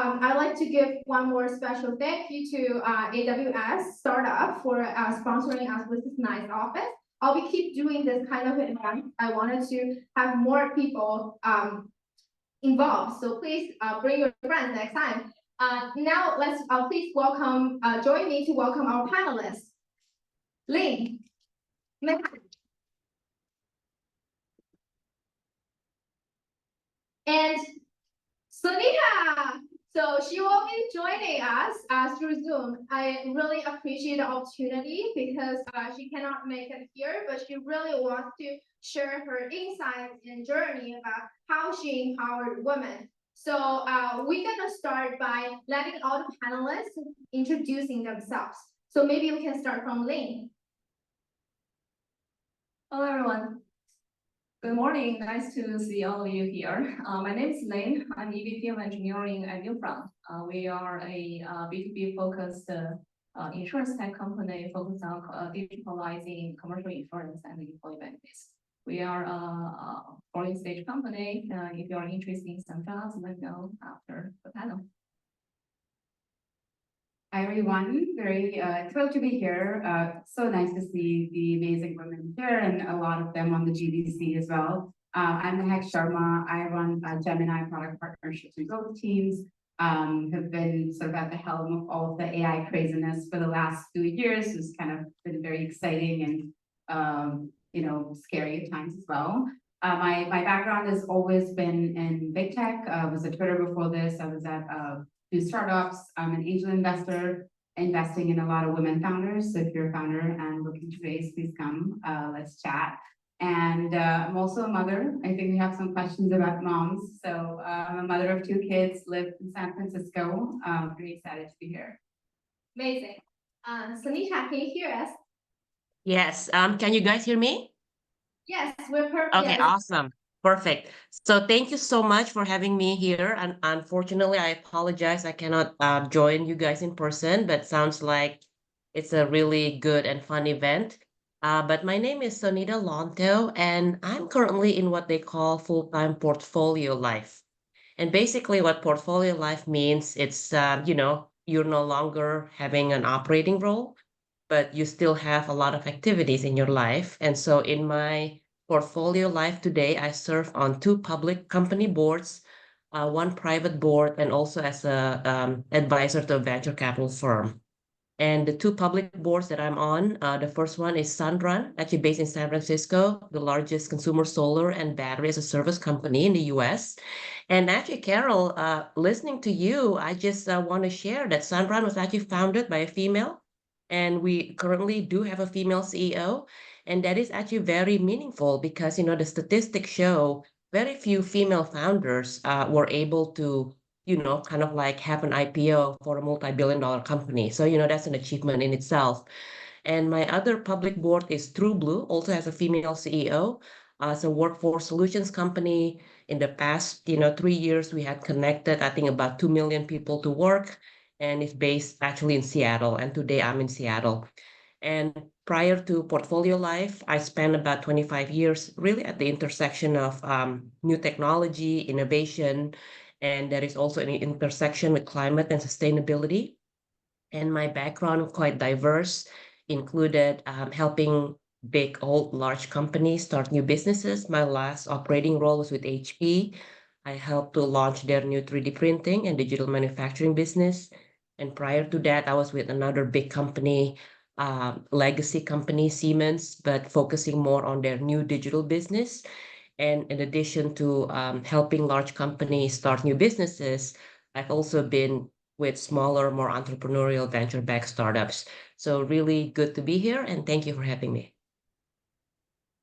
I'd like to give one more special thank you to AWS Startup for sponsoring us with this nice office. I'll be keep doing this kind of event. I wanted to have more people involved. So please bring your friends next time. Now let's please welcome, join me to welcome our panelists. Lynn, and Sonita. So she will be joining us through Zoom. I really appreciate the opportunity because she cannot make it here, but she really wants to share her insights and journey about how she empowered women. So we're gonna start by letting all the panelists introducing themselves. So maybe we can start from Lynn. Hello, everyone. Good morning. Nice to see all of you here. My name is Lynn. I'm EVP of Engineering at Newfront. We are a B2B focused insurance tech company focused on digitalizing commercial insurance and employee benefits. We are a early stage company. If you are interested in some jobs, let me know after the panel. Hi, everyone. Very thrilled to be here. So nice to see the amazing women here and a lot of them on the GBC as well. I'm Mahek Sharma. I run Gemini product partnerships and growth teams. Have been sort of at the helm of all of the AI craziness for the last 2 years. It's kind of been very exciting and scary at times as well. My background has always been in big tech. I was at Twitter before this. I was at 2 startups. I'm an angel investor, investing in a lot of women founders. So if you're a founder and looking to raise, please come. Let's chat. And I'm also a mother. I think we have some questions about moms. So I'm a mother of 2 kids, live in San Francisco. Pretty excited to be here. Amazing. Sunita, can you hear us? Yes. Can you guys hear me? Yes, we're perfect. Okay, yes. awesome. Perfect. So thank you so much for having me here. And unfortunately, I apologize. I cannot join you guys in person, but sounds like it's a really good and fun event. But my name is Sonita Lontoh, and I'm currently in what they call full-time portfolio life. And basically what portfolio life means, it's, you're no longer having an operating role, but you still have a lot of activities in your life. And so in my portfolio life today, I serve on 2 public company boards, 1 private board, and also as a advisor to a venture capital firm. And the 2 public boards that I'm on, the first one is Sunrun, actually based in San Francisco, the largest consumer solar and battery as a service company in the US. And actually, Carol, listening to you, I just want to share that Sunrun was actually founded by a female. And we currently do have a female CEO. And that is actually very meaningful because, the statistics show very few female founders were able to, kind of like have an IPO for a multi-billion-dollar company. So, that's an achievement in itself. And my other public board is TrueBlue, also has a female CEO. It's a workforce solutions company. In the past, 3 years, we had connected, I think, about 2 million people to work. And it's based actually in Seattle. And today I'm in Seattle. And prior to portfolio life, I spent about 25 years really at the intersection of new technology, innovation, and there is also an intersection with climate and sustainability. And my background quite diverse, included helping big, old, large companies start new businesses. My last operating role was with HP. I helped to launch their new 3D printing and digital manufacturing business. And prior to that, I was with another big company, legacy company, Siemens, but focusing more on their new digital business. And in addition to helping large companies start new businesses, I've also been with smaller, more entrepreneurial venture-backed startups. So really good to be here, and thank you for having me.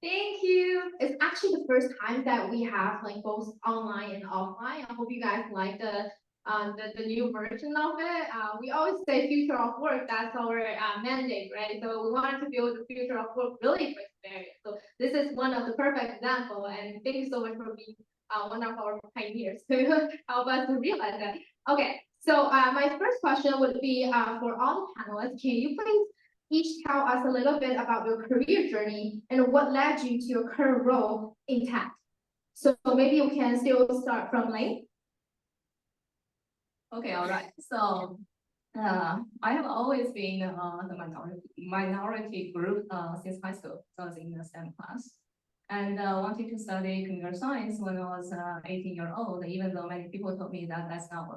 Thank you. It's actually the first time that we have like both online and offline. I hope you guys like the new version of it. We always say future of work. That's our mandate, right? So we wanted to build the future of work really for experience. So this is one of the perfect example. And thank you so much for being one of our pioneers to help us to realize that. Okay, so my first question would be for all the panelists. Can you please each tell us a little bit about your career journey and what led you to your current role in tech? So maybe you can still start from Lane. Okay, all right. So I have always been the minority group since high school. So I was in the STEM class. And wanted to study computer science when I was 18-year-old, even though many people told me that that's not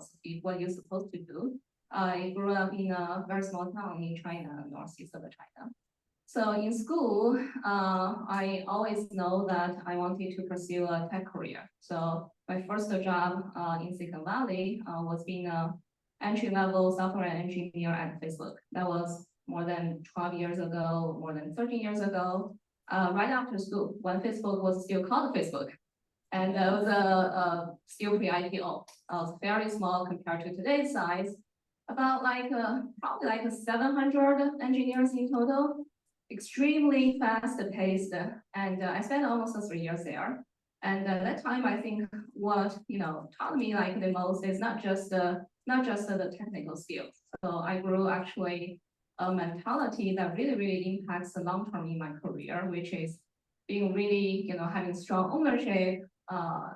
what you're supposed to do. I grew up in a very small town in China, northeast of China. So in school, I always know that I wanted to pursue a tech career. So my first job in Silicon Valley was being an entry-level software engineer at Facebook. That was more than 12 years ago, more than 13 years ago, right after school, when Facebook was still called Facebook. And it was still pre-IPO. It was very small compared to today's size, about probably like 700 engineers in total. Extremely fast-paced, and I spent almost 3 years there. And at that time, I think what taught me like the most is not just the technical skills. So I grew actually a mentality that really impacts the long term in my career, which is being really having strong ownership,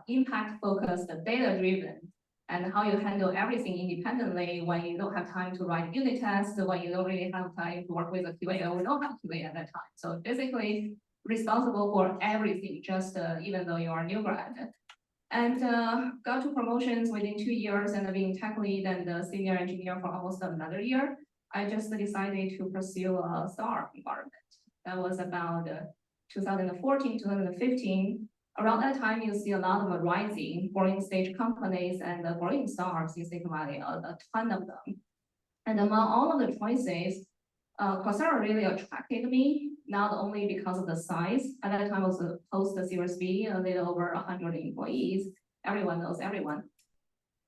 impact focused, data driven, and how you handle everything independently when you don't have time to write unit tests, when you don't really have time to work with a QA, or we don't have QA at that time. So basically responsible for everything, just even though you are a new grad. And got to promotions within 2 years and being tech lead and a senior engineer for almost another year. I just decided to pursue a startup environment. That was about 2014, 2015. Around that time, you see a lot of rising growing stage companies and growing startups in Silicon Valley, a ton of them. And among all of the choices, Coursera really attracted me, not only because of the size. At that time, it was post Series B, a little over 100 employees. Everyone knows everyone.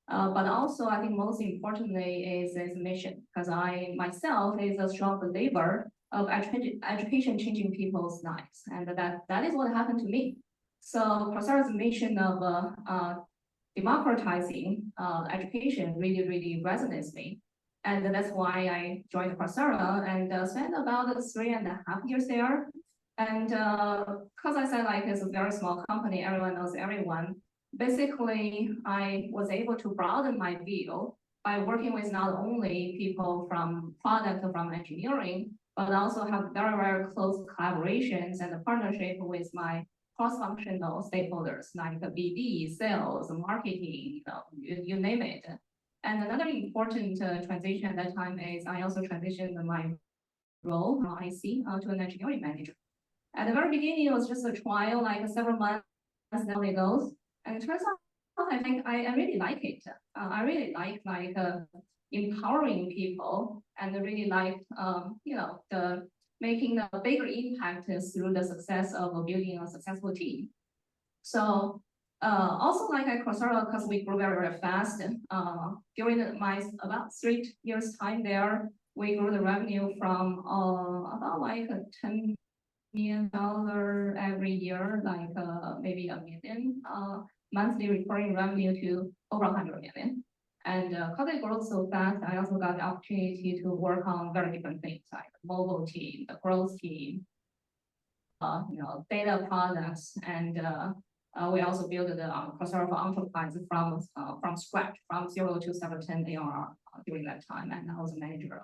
But also, I think most importantly is its mission, because I myself is a strong believer of education changing people's lives, and that is what happened to me. So Coursera's mission of democratizing education really resonates me. And that's why I joined Coursera and spent about 3.5 years there. And because I said like it's a very small company, everyone knows everyone. Basically, I was able to broaden my view by working with not only people from product or from engineering, but also have very close collaborations and partnership with my cross-functional stakeholders like BD, sales, marketing, you name it. And another important transition at that time is I also transitioned my role from IC to an engineering manager. At the very beginning, it was just a trial, like several months, now it goes. And it turns out I think I really like it. I really like empowering people, and I really like the making a bigger impact through the success of building a successful team. So also like at Coursera, because we grew very fast. During my about 3 years time there, we grew the revenue from about like $10 million every year, like maybe $1 million monthly recurring revenue to over 100 million. And because it grows so fast, I also got the opportunity to work on very different things like the mobile team, the growth team, data products, and we also built the Coursera for Enterprise from scratch, from 0 to 710 ARR during that time, and I was a manager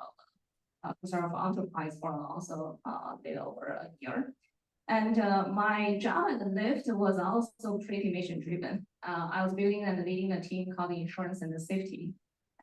of Coursera for Enterprise for also a little over a year. And my job at the Lyft was also pretty mission driven. I was building and leading a team called the Insurance and the Safety.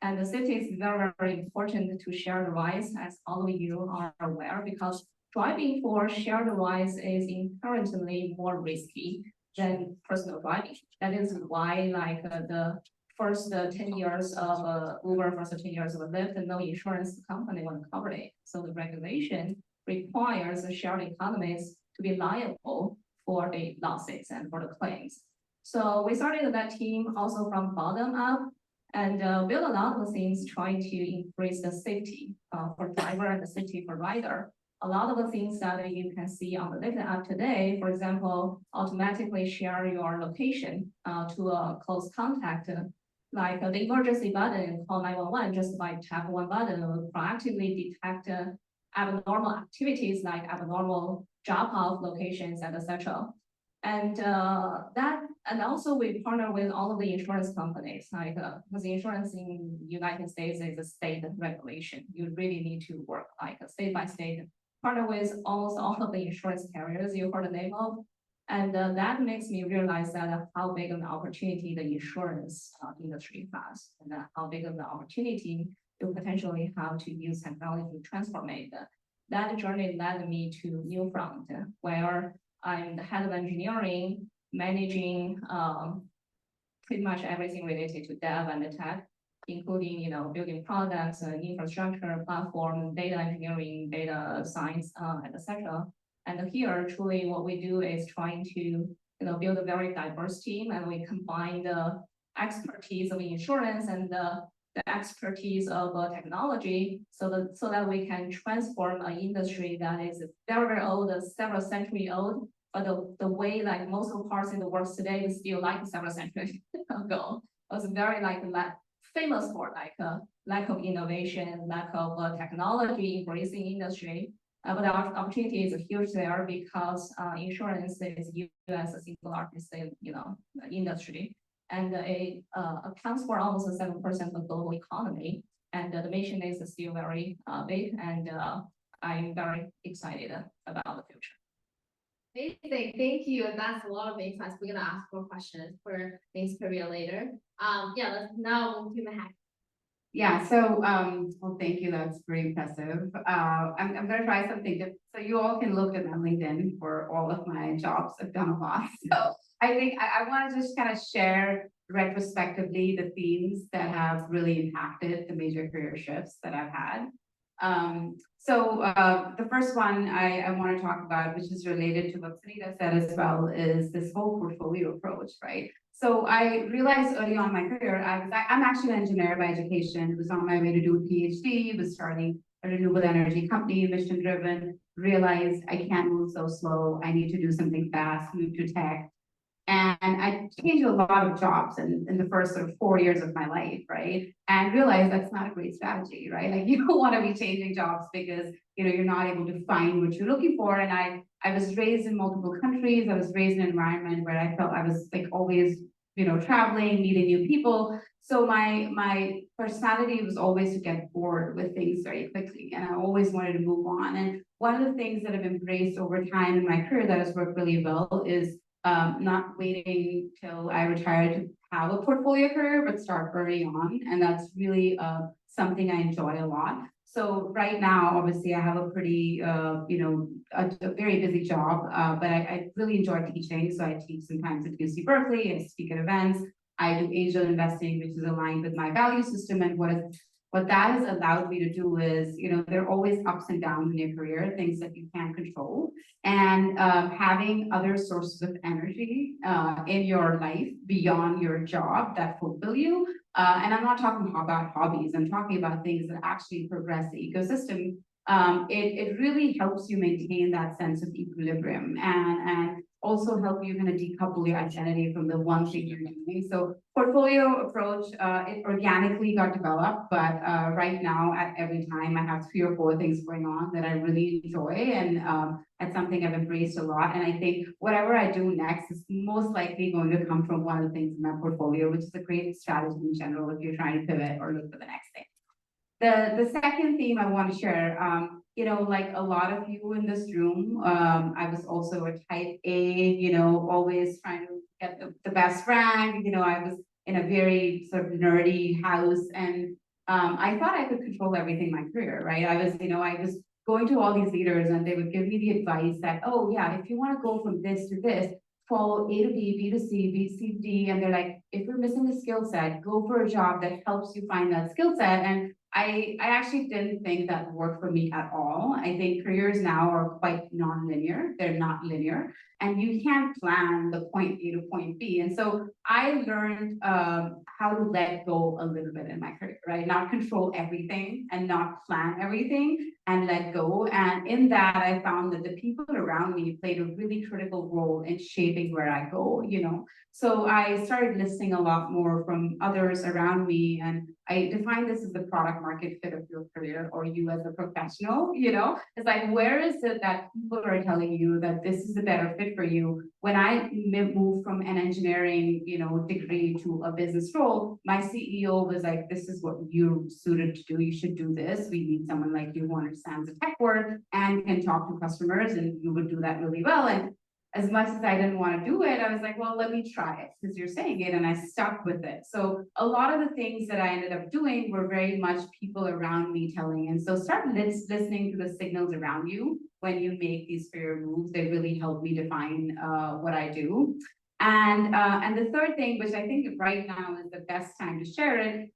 And the safety is very important to shared rides, as all of you are aware, because driving for shared rides is inherently more risky than personal driving. That is why the first 10 years of Uber, first 10 years of Lyft, no insurance company will cover it. So the regulation requires the shared economies to be liable for the losses and for the claims. So we started that team also from bottom up and build a lot of things trying to increase the safety for driver and the safety for rider. A lot of the things that you can see on the Lyft app today, for example, automatically share your location to a close contact, like the emergency button, call 911, just by tap one button, will proactively detect abnormal activities like abnormal drop-off locations and etc. And also we partner with all of the insurance companies, like because insurance in United States is a state regulation. You really need to work like state by state, partner with almost all of the insurance carriers you heard the name of. And that makes me realize that how big of an opportunity the insurance industry has, and how big of an opportunity you potentially have to use technology to transform it. That journey led me to Newfront, where I'm the head of engineering, managing pretty much everything related to dev and tech, including building products, infrastructure, platform, data engineering, data science, etc. And here, truly, what we do is trying to build a very diverse team, and we combine the expertise of insurance and the expertise of technology, so that we can transform an industry that is very, very old, several century old, but the way like most of the parts in the world today is still like several centuries ago. It was very famous for lack of innovation, lack of technology embracing industry. But the opportunity is huge there because insurance is used as a single largest industry, and it accounts for almost 7% of the global economy. And the mission is still very big, and I'm very excited about the future. Amazing, thank you. And that's a lot of insights. We're gonna ask more questions for Lane's career later. Yeah, let's now move to Mahak. Yeah, so well, thank you. That's pretty impressive. I'm gonna try something different. So you all can look at my LinkedIn for all of my jobs. I've done a lot. So I think I want to just kind of share retrospectively the themes that have really impacted the major career shifts that I've had. The first one I want to talk about, which is related to what Sunita said as well, is this whole portfolio approach, right? So I realized early on in my career, I'm actually an engineer by education, was on my way to do a PhD, was starting a renewable energy company, mission driven, realized I can't move so slow, I need to do something fast, move to tech. And I changed a lot of jobs in the first sort of 4 years of my life, right? And realized that's not a great strategy, right? Like you don't want to be changing jobs because you're not able to find what you're looking for. And I was raised in multiple countries. I was raised in an environment where I felt I was like always, traveling, meeting new people. So my personality was always to get bored with things very quickly, and I always wanted to move on. And one of the things that I've embraced over time in my career that has worked really well is not waiting till I retire to have a portfolio career, but start early on. And that's really something I enjoy a lot. So right now, obviously, I have a pretty, a very busy job, but I really enjoy teaching. So I teach sometimes at UC Berkeley, I speak at events, I do angel investing, which is aligned with my value system. And what that has allowed me to do is, there are always ups and downs in your career, things that you can't control. And having other sources of energy in your life beyond your job that fulfill you. And I'm not talking about hobbies, I'm talking about things that actually progress the ecosystem. It really helps you maintain that sense of equilibrium and also help you kind of decouple your identity from the one thing you're doing. So portfolio approach, it organically got developed, but right now at every time I have 3 or 4 things going on that I really enjoy, and that's something I've embraced a lot. And I think whatever I do next is most likely going to come from one of the things in my portfolio, which is a great strategy in general if you're trying to pivot or look for the next thing. The second theme I want to share, like a lot of you in this room, I was also a type A, always trying to get the best rank. I was in a very sort of nerdy house, and I thought I could control everything in my career, right? I was going to all these leaders and they would give me the advice that, oh yeah, if you want to go from this to this, follow A to B, B to C, B, C, D. And they're like, if you're missing a skill set, go for a job that helps you find that skill set. And I actually didn't think that worked for me at all. I think careers now are quite non-linear. They're not linear. And you can't plan the point A to point B. And so I learned how to let go a little bit in my career, right? Not control everything and not plan everything. and let go. And in that, I found that the people around me played a really critical role in shaping where I go, you know. So I started listening a lot more from others around me, and I define this as the product market fit of your career or you as a professional, you know. It's like, where is it that people are telling you that this is a better fit for you? When I moved from an engineering, you know, degree to a business role, my CEO was like, this is what you're suited to do. You should do this. We need someone like you who understands the tech world and can talk to customers, and you would do that really well. And as much as I didn't want to do it, I was like, well, let me try it because you're saying it, and I stuck with it. So a lot of the things that I ended up doing were very much people around me telling. And so start listening to the signals around you when you make these career moves. They really help me define what I do. And the third thing, which I think right now is the best time to share it,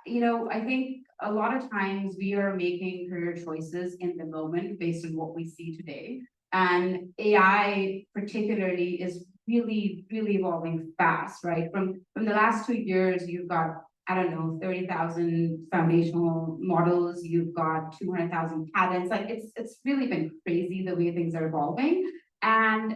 you know, I think a lot of times we are making career choices in the moment based on what we see today. And AI particularly is really, really evolving fast, right? From the last 2 years, you've got, I don't know, 30,000 foundational models, you've got 200,000 patents. Like it's really been crazy the way things are evolving. And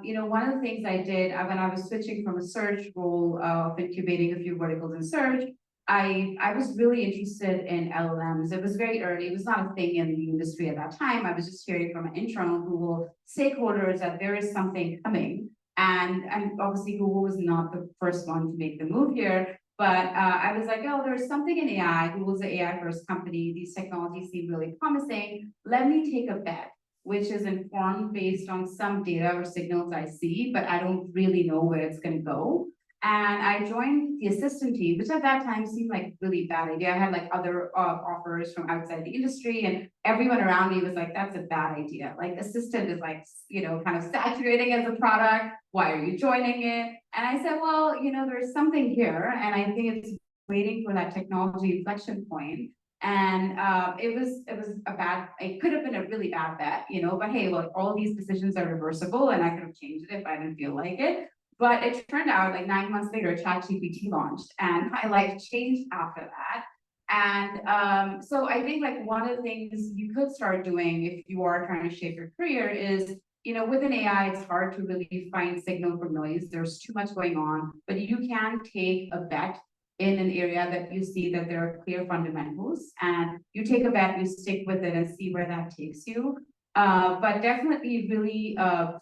you know, one of the things I did when I was switching from a search role of incubating a few verticals in search, I was really interested in LLMs. It was very early. It was not a thing in the industry at that time. I was just hearing from internal Google stakeholders that there is something coming. And obviously Google was not the first one to make the move here. But I was like, oh, there's something in AI. Google's an AI first company. These technologies seem really promising. Let me take a bet, which is informed based on some data or signals I see, but I don't really know where it's going to go. And I joined the assistant team, which at that time seemed like a really bad idea. I had like other offers from outside the industry, and everyone around me was like, that's a bad idea. Like assistant is like, you know, kind of saturating as a product. Why are you joining it? And I said, well, you know, there's something here. And I think it's waiting for that technology inflection point. And it could have been a really bad bet, you know, but hey, look, all these decisions are reversible and I could have changed it if I didn't feel like it. But it turned out like 9 months later, ChatGPT launched and my life changed after that. And so I think like one of the things you could start doing if you are trying to shape your career is, you know, with an AI, it's hard to really find signal from noise. There's too much going on, but you can take a bet in an area that you see that there are clear fundamentals, and you take a bet, you stick with it and see where that takes you. But definitely really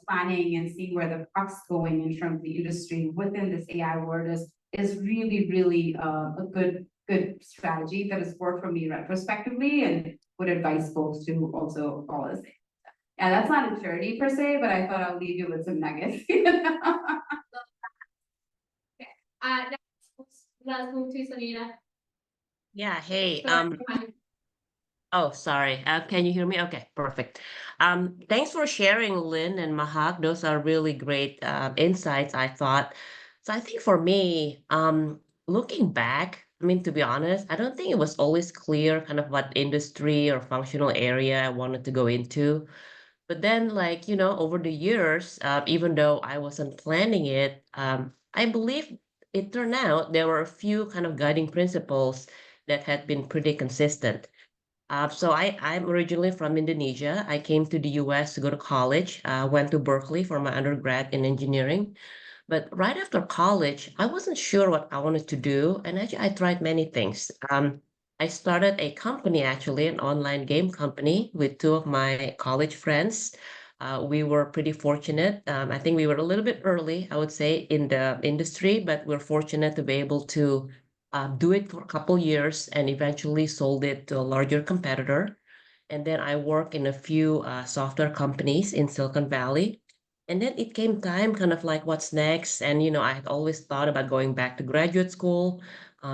planning and seeing where the puck's going in terms of the industry within this AI world is really, really a good strategy that has worked for me retrospectively and would advise folks to also follow the same. Yeah, that's not a charity per se, but I thought I'll leave you with some nuggets. Let's move to Sonita. Yeah, hey, So, oh, sorry. Can you hear me? Okay, perfect. Thanks for sharing, Lynn and Mahak. Those are really great insights, I thought. So I think for me, looking back, I mean, to be honest, I don't think it was always clear kind of what industry or functional area I wanted to go into. But then, like, you know, over the years, even though I wasn't planning it, I believe it turned out there were a few kind of guiding principles that had been pretty consistent. I'm originally from Indonesia. I came to the US to go to college, went to Berkeley for my undergrad in engineering. But right after college, I wasn't sure what I wanted to do. And actually, I tried many things. I started a company, actually, an online game company with two of my college friends. We were pretty fortunate. I think we were a little bit early, I would say, in the industry, but we're fortunate to be able to do it for a couple years and eventually sold it to a larger competitor. And then I worked in a few software companies in Silicon Valley. And then it came time kind of like what's next. And, you know, I had always thought about going back to graduate school.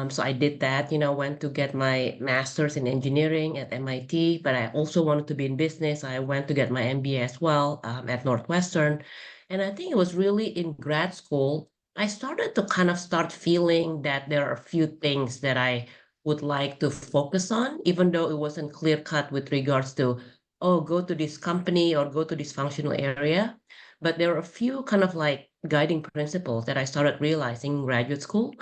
So I did that, you know, went to get my master's in engineering at MIT, but I also wanted to be in business. I went to get my MBA as well at Northwestern. And I think it was really in grad school, I started to kind of start feeling that there are a few things that I would like to focus on, even though it wasn't clear cut with regards to, oh, go to this company or go to this functional area. But there are a few kind of like guiding principles that I started realizing in graduate school.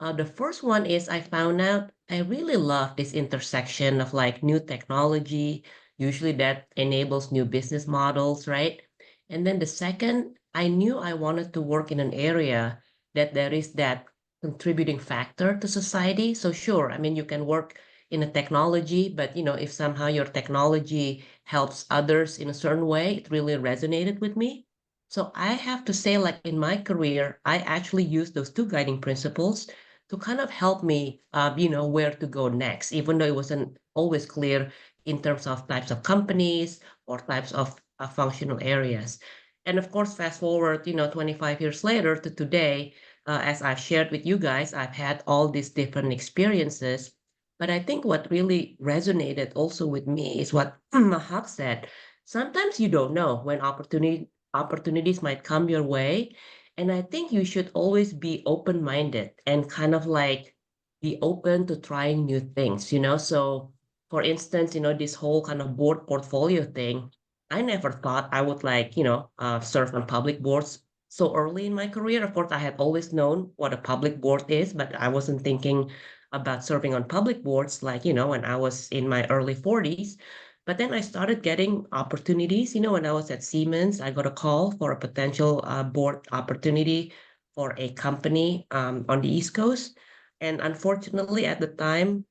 The first one is I found out I really love this intersection of like new technology, usually that enables new business models, right? And then the second, I knew I wanted to work in an area that there is that contributing factor to society. So sure, I mean, you can work in a technology, but if somehow your technology helps others in a certain way, it really resonated with me. So I have to say, like in my career, I actually use those two guiding principles to kind of help me, where to go next, even though it wasn't always clear in terms of types of companies or types of functional areas. And of course, fast forward, 25 years later to today, as I've shared with you guys, I've had all these different experiences. But I think what really resonated also with me is what Mahak said. Sometimes you don't know when opportunities might come your way, and I think you should always be open-minded and kind of like be open to trying new things. So for instance, this whole kind of board portfolio thing, I never thought I would like, serve on public boards so early in my career. Of course, I had always known what a public board is, but I wasn't thinking about serving on public boards like, when I was in my early 40s. But then I started getting opportunities. When I was at Siemens, I got a call for a potential board opportunity for a company on the East Coast. And unfortunately, at the time,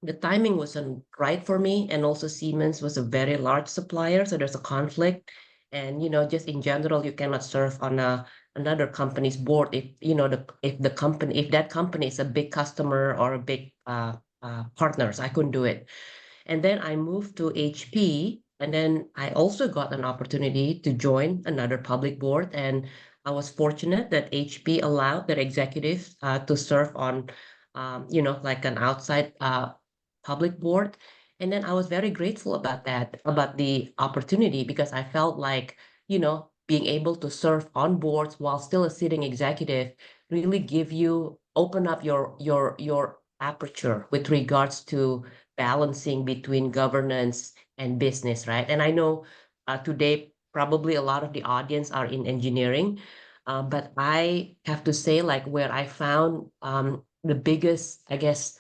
the timing wasn't right for me. And also, Siemens was a very large supplier. So there's a conflict. And, just in general, you cannot serve on another company's board if that company is a big customer or a big partners. I couldn't do it. And then I moved to HP, and then I also got an opportunity to join another public board. And I was fortunate that HP allowed their executives to serve on, like an outside public board. And then I was very grateful about that, about the opportunity, because I felt like, being able to serve on boards while still a sitting executive really open up your aperture with regards to balancing between governance and business, right? And I know today probably a lot of the audience are in engineering, but I have to say, like where I found the biggest, I guess,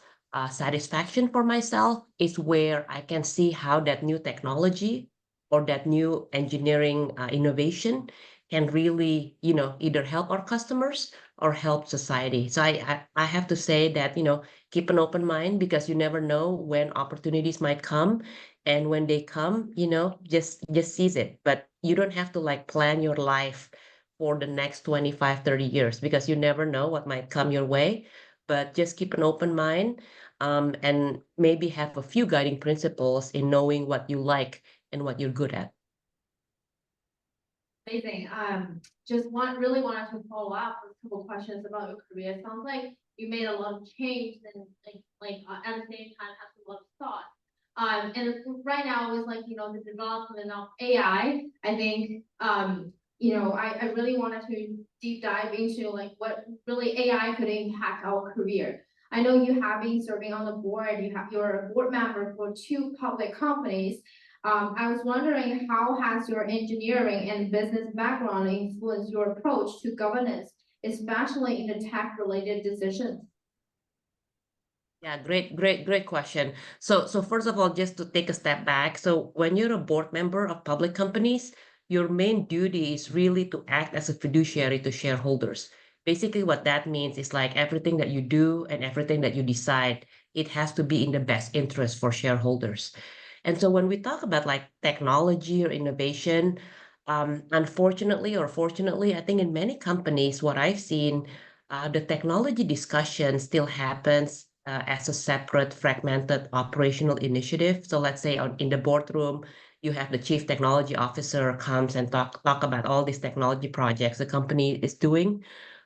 satisfaction for myself is where I can see how that new technology or that new engineering innovation can really, either help our customers or help society. So I have to say that, keep an open mind because you never know when opportunities might come. And when they come, just seize it. But you don't have to like plan your life for the next 25, 30 years because you never know what might come your way. But just keep an open mind, and maybe have a few guiding principles in knowing what you like and what you're good at. Amazing. Really wanted to follow up with a couple questions about your career. It sounds like you made a lot of change and at the same time have a lot of thought. And right now with the development of AI, I think I really wanted to deep dive into like what really AI could impact our career. I know you have been serving on the board. You're a board member for 2 public companies. I was wondering how has your engineering and business background influenced your approach to governance, especially in the tech-related decisions? Yeah, great question. So first of all, just to take a step back. So when you're a board member of public companies, your main duty is really to act as a fiduciary to shareholders. Basically, what that means is like everything that you do and everything that you decide, it has to be in the best interest for shareholders. And so when we talk about like technology or innovation, unfortunately or fortunately, I think in many companies, what I've seen, the technology discussion still happens as a separate fragmented operational initiative. So let's say in the boardroom, you have the chief technology officer comes and talk about all these technology projects the company is doing.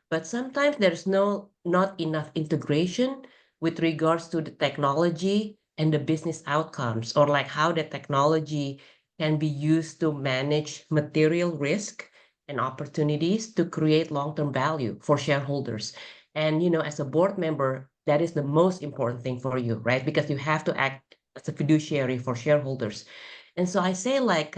But sometimes there's not enough integration with regards to the technology and the business outcomes, or like how the technology can be used to manage material risk and opportunities to create long-term value for shareholders. And as a board member, that is the most important thing for you, right? Because you have to act as a fiduciary for shareholders. And so I say like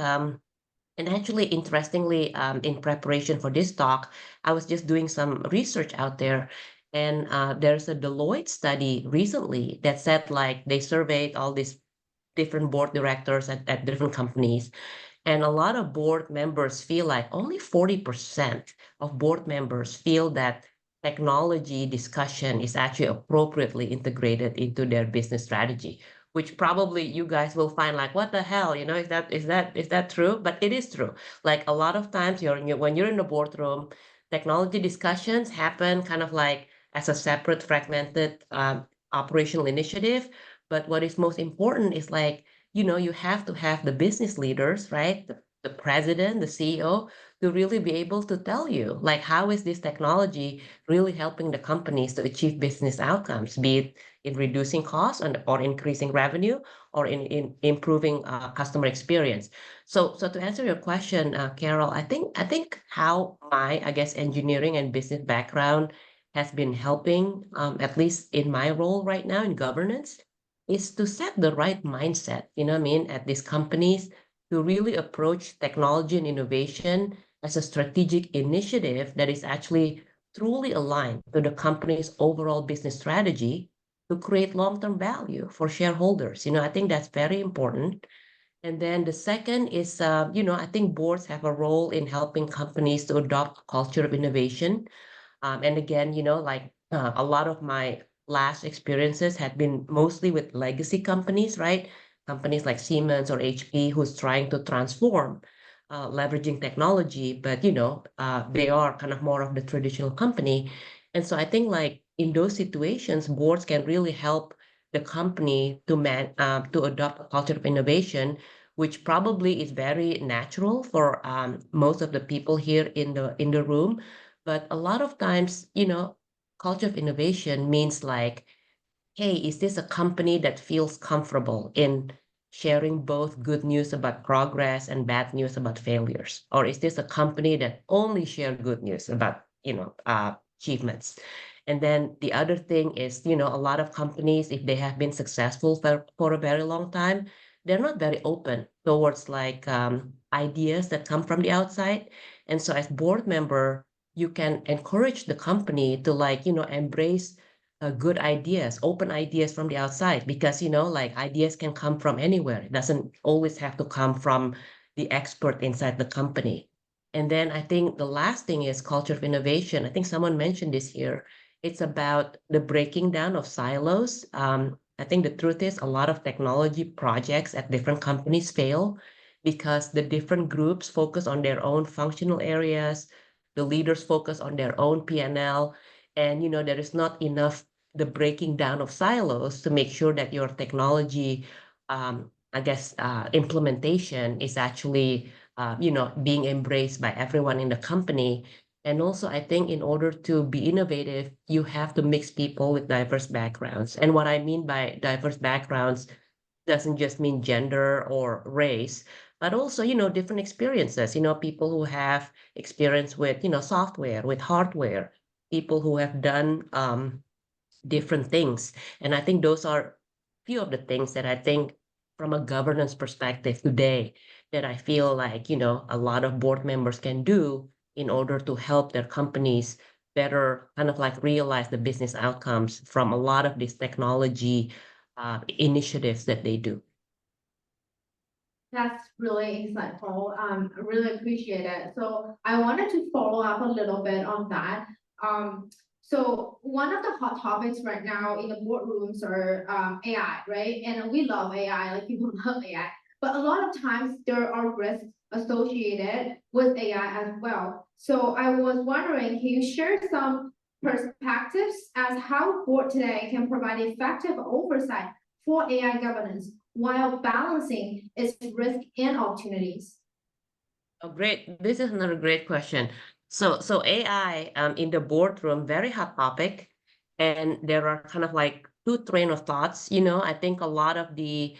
and actually, interestingly, in preparation for this talk, I was just doing some research out there. And there's a Deloitte study recently that said like they surveyed all these different board directors at different companies. And a lot of board members feel like only 40% of board members feel that technology discussion is actually appropriately integrated into their business strategy, which probably you guys will find like, what the hell, is that true? But it is true. Like a lot of times when you're in the boardroom, technology discussions happen kind of like as a separate fragmented operational initiative. But what is most important is like, you have to have the business leaders, right? The president, the CEO, to really be able to tell you, like, how is this technology really helping the companies to achieve business outcomes, be it in reducing costs or increasing revenue or in improving customer experience. So to answer your question, Carol, I think how my, I guess, engineering and business background has been helping, at least in my role right now in governance, is to set the right mindset, what I mean, at these companies to really approach technology and innovation as a strategic initiative that is actually truly aligned to the company's overall business strategy to create long-term value for shareholders. I think that's very important. And then the second is, I think boards have a role in helping companies to adopt a culture of innovation. And again, like a lot of my last experiences had been mostly with legacy companies, right? Companies like Siemens or HP, who's trying to transform, leveraging technology, but they are kind of more of the traditional company. And so I think like in those situations, boards can really help the company to adopt a culture of innovation, which probably is very natural for most of the people here in the room. But a lot of times, culture of innovation means like, hey, is this a company that feels comfortable in sharing both good news about progress and bad news about failures? Or is this a company that only share good news about, achievements? And then the other thing is, a lot of companies, if they have been successful for a very long time, they're not very open towards like ideas that come from the outside. And so as board member, you can encourage the company to like, embrace good ideas, open ideas from the outside, because, like ideas can come from anywhere. It doesn't always have to come from the expert inside the company. And then I think the last thing is culture of innovation. I think someone mentioned this here. It's about the breaking down of silos. I think the truth is a lot of technology projects at different companies fail because the different groups focus on their own functional areas, the leaders focus on their own P&L, and there is not enough the breaking down of silos to make sure that your technology, I guess, implementation is actually, being embraced by everyone in the company. And also, I think in order to be innovative, you have to mix people with diverse backgrounds. And what I mean by diverse backgrounds doesn't just mean gender or race, but also, different experiences, people who have experience with, software, with hardware, people who have done different things. And I think those are few of the things that I think from a governance perspective today that I feel like, a lot of board members can do in order to help their companies better kind of like realize the business outcomes from a lot of these technology initiatives that they do. That's really insightful. I really appreciate it. So I wanted to follow up a little bit on that. So one of the hot topics right now in the boardrooms are AI, right? And we love AI, like people love AI. But a lot of times there are risks associated with AI as well. So I was wondering, can you share some perspectives as how board today can provide effective oversight for AI governance while balancing its risk and opportunities? Oh, great. This is another great question. So AI in the boardroom, very hot topic. And there are kind of like two train of thoughts. I think a lot of the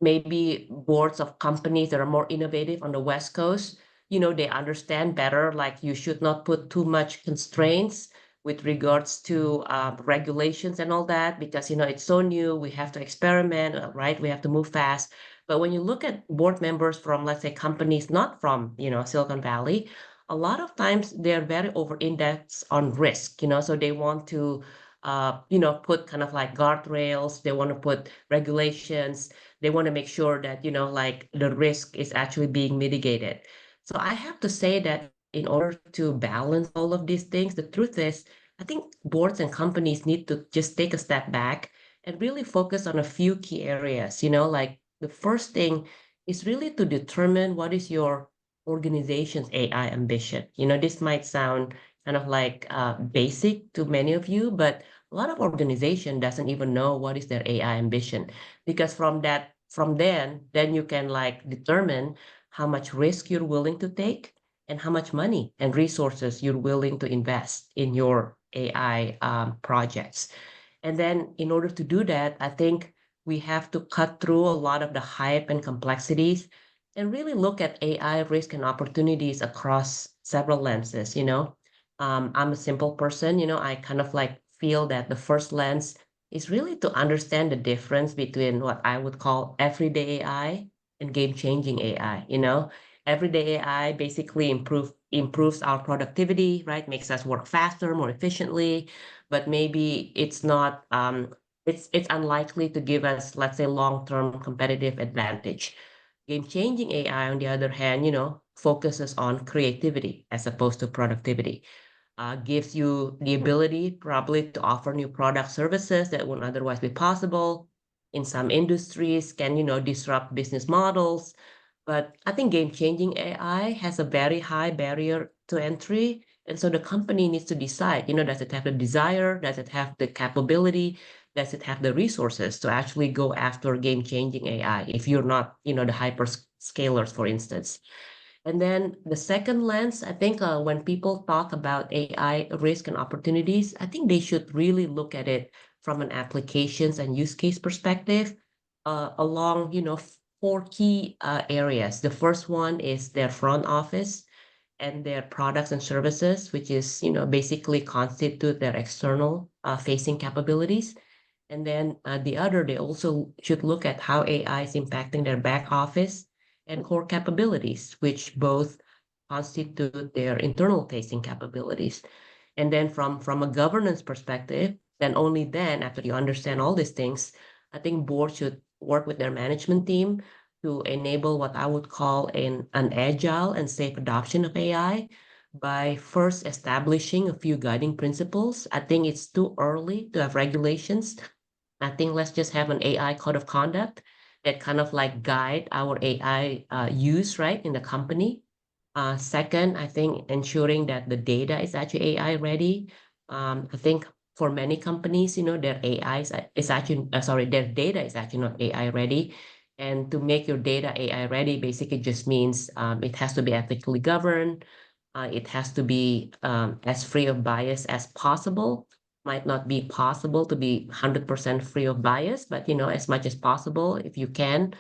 maybe boards of companies that are more innovative on the West Coast, they understand better, like you should not put too much constraints with regards to regulations and all that, because, it's so new, we have to experiment, right? We have to move fast. But when you look at board members from, let's say, companies not from, Silicon Valley, a lot of times they're very over-indexed on risk, so they want to, put kind of like guardrails, they want to put regulations, they want to make sure that, like the risk is actually being mitigated. So I have to say that in order to balance all of these things, the truth is, I think boards and companies need to just take a step back and really focus on a few key areas, like the first thing is really to determine what is your organization's AI ambition. This might sound kind of like basic to many of you, but a lot of organization doesn't even know what is their AI ambition, because from then you can like determine how much risk you're willing to take and how much money and resources you're willing to invest in your AI projects. And then in order to do that, I think we have to cut through a lot of the hype and complexities and really look at AI risk and opportunities across several lenses, I'm a simple person, I kind of like feel that the first lens is really to understand the difference between what I would call everyday AI and game-changing AI, Everyday AI basically improves our productivity, right? Makes us work faster, more efficiently, but maybe it's unlikely to give us, let's say, long-term competitive advantage. Game-changing AI, on the other hand, focuses on creativity as opposed to productivity. Gives you the ability probably to offer new product services that wouldn't otherwise be possible. In some industries, can, disrupt business models. But I think game-changing AI has a very high barrier to entry. And so the company needs to decide, does it have the desire? Does it have the capability? Does it have the resources to actually go after game-changing AI if you're not, the hyperscalers, for instance? And then the second lens, I think when people talk about AI risk and opportunities, I think they should really look at it from an applications and use case perspective along, four key areas. The first one is their front office and their products and services, which is, basically constitute their external facing capabilities. And then the other, they also should look at how AI is impacting their back office and core capabilities, which both constitute their internal facing capabilities. And then from a governance perspective, then only then, after you understand all these things, I think boards should work with their management team to enable what I would call an agile and safe adoption of AI by first establishing a few guiding principles. I think it's too early to have regulations. I think let's just have an AI code of conduct that kind of like guide our AI use, right, in the company. Second, I think ensuring that the data is actually AI ready. I think for many companies, their AI is actually, sorry, their data is actually not AI ready. And to make your data AI ready basically just means it has to be ethically governed. It has to be as free of bias as possible. Might not be possible to be 100% free of bias, but as much as possible if you can.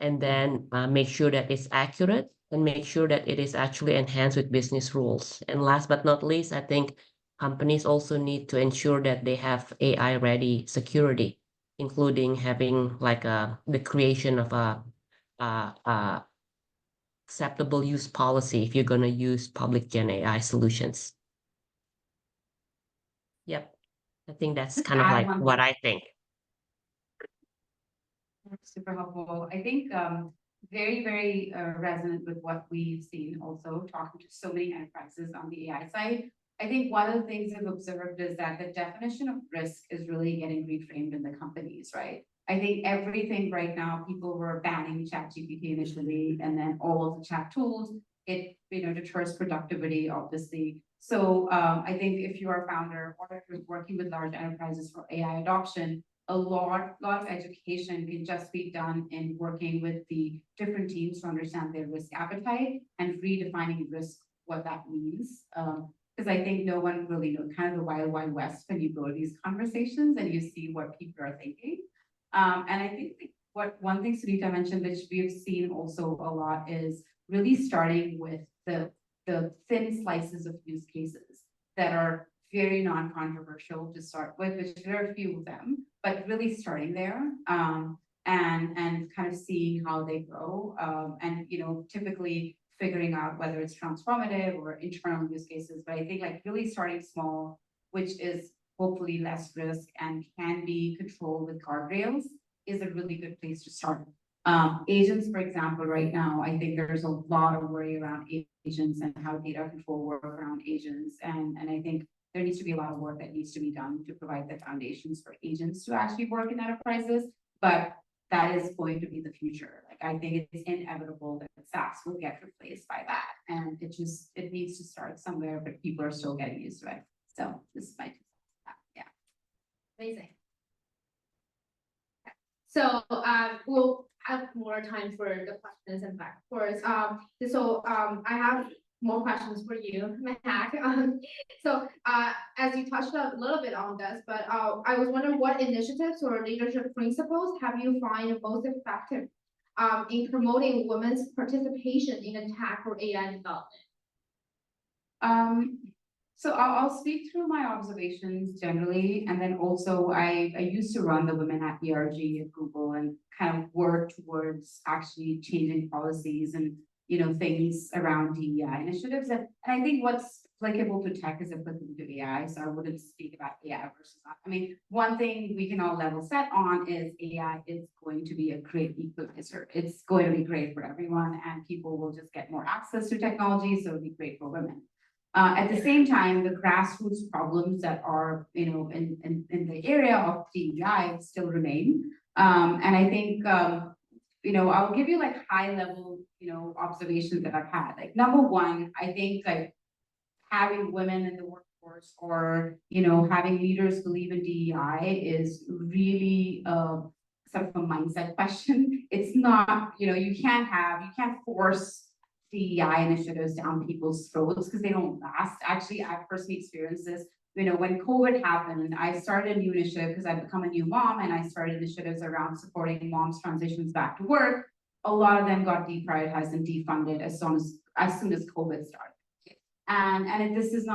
And then make sure that it's accurate and make sure that it is actually enhanced with business rules. And last but not least, I think companies also need to ensure that they have AI ready security, including having like the creation of a acceptable use policy if you're going to use public Gen AI solutions. Yep. I think that's kind of add like one what thing. I think. Super helpful. I think very, very resonant with what we've seen also talking to so many enterprises on the AI side. I think one of the things I've observed is that the definition of risk is really getting reframed in the companies, right? I think everything right now, people were banning ChatGPT initially, and then all of the chat tools, it deters productivity, obviously. So I think if you are a founder or if you're working with large enterprises for AI adoption, a lot of education can just be done in working with the different teams to understand their risk appetite and redefining risk, what that means. Because I think no one really knows, kind of the wild west when you go to these conversations and you see what people are thinking. And I think one thing Sunita mentioned, which we've seen also a lot, is really starting with the thin slices of use cases that are very non-controversial to start with, which there are a few of them, but really starting there and kind of seeing how they grow. And typically figuring out whether it's transformative or internal use cases. But I think like really starting small, which is hopefully less risk and can be controlled with guardrails, is a really good place to start. Agents, for example, right now, I think there's a lot of worry around agents and how data control work around agents. And I think there needs to be a lot of work that needs to be done to provide the foundations for agents to actually work in enterprises. But that is going to be the future. Like, I think it's inevitable that SaaS will get replaced by that. And it needs to start somewhere, but people are still getting used to it. So this is my, yeah. Amazing. So we'll have more time for the questions and back course. I have more questions for you, Mahak. As you touched a little bit on this, but I was wondering what initiatives or leadership principles have you find most effective in promoting women's participation in the tech or AI development? So I'll speak through my observations generally, and then also I used to run the Women at ERG at Google and kind of work towards actually changing policies and things around DEI initiatives. And I think what's applicable to tech is applicable to AI. So I wouldn't speak about AI versus not. I mean, one thing we can all level set on is AI is going to be a great equalizer. It's going to be great for everyone, and people will just get more access to technology. So it'll be great for women. At the same time, the grassroots problems that are, in the area of DEI still remain. And I think, I'll give you like high level, observations that I've had. Like, number one, I think like having women in the workforce or, having leaders believe in DEI is really sort of a mindset question. It's not, you can't force DEI initiatives down people's throats because they don't last. Actually, I've personally experienced this. When COVID happened, I started a new initiative because I've become a new mom, and I started initiatives around supporting moms' transitions back to work. A lot of them got deprioritized and defunded as soon as COVID started. And this is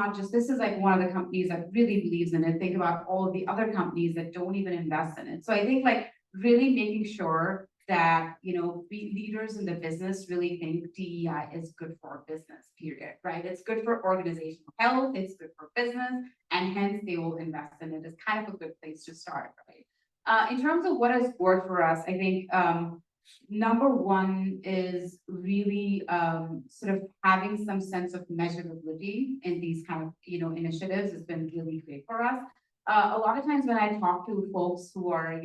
like one of the companies that really believes in it. Think about all of the other companies that don't even invest in it. So I think like really making sure that leaders in the business really think DEI is good for business, period, right? It's good for organizational health, it's good for business, and hence they will invest in it. It's kind of a good place to start, right? In terms of what has worked for us, I think number one is really sort of having some sense of measurability in these kind of initiatives has been really great for us. A lot of times when I talk to folks who are,